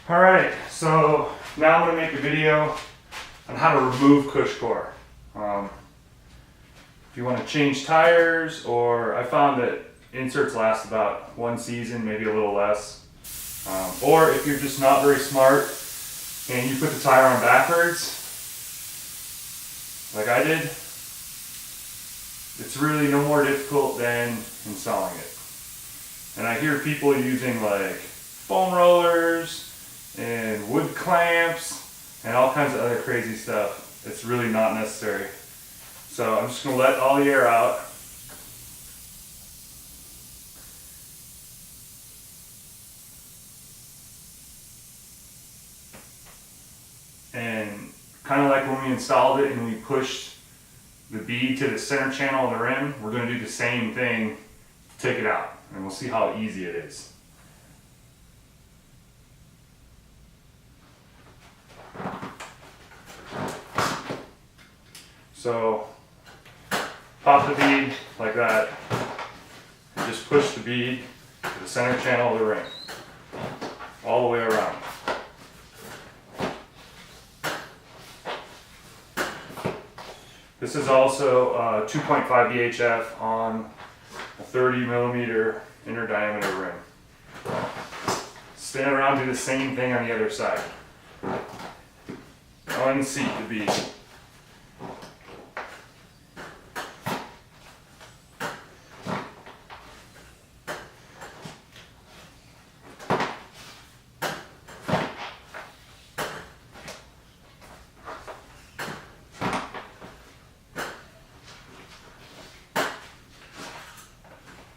Alright, so now I'm going to make a video on how to remove Cushcore. If you want to change tires, or I found that inserts last about one season, maybe a little less. Or if you're just not very smart and you put the tire on backwards, like I did, it's really no more difficult than installing it. And I hear people using like foam rollers and wood clamps and all kinds of other crazy stuff. It's really not necessary. So I'm just going to let all the air out. And kind of like when we installed it and we pushed the bead to the center channel of the rim, we're going to do the same thing to take it out. And we'll see how easy it is. So pop the bead like that and just push the bead to the center channel of the ring all the way around. This is also 2.5 VHF on a 30 millimeter inner diameter rim. Spin it around, do the same thing on the other side. Unseat the bead.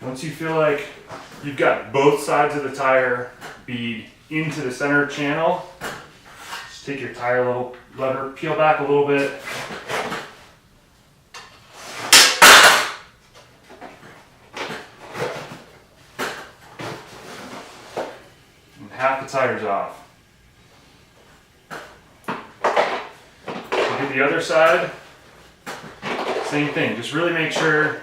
Once you feel like you've got both sides of the tire bead into the center channel, just take your tire lever, peel back a little bit. And half the tire's off. Get the other side, same thing, just really make sure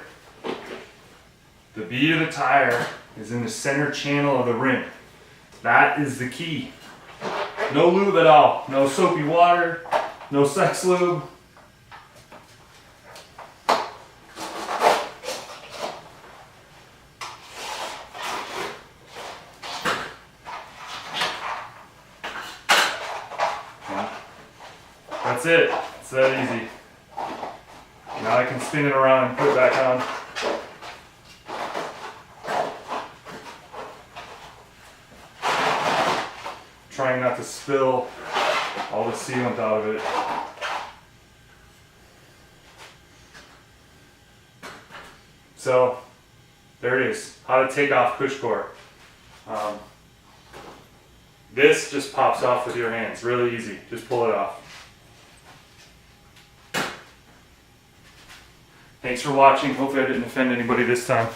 the bead of the tire is in the center channel of the rim. That is the key. No lube at all. No soapy water. No sex lube. That's it. It's that easy. Now I can spin it around and put it back on. Trying not to spill all the sealant out of it. So there it is, how to take off Cushcore. This just pops off with your hands, really easy, just pull it off. Thanks for watching, hopefully I didn't offend anybody this time.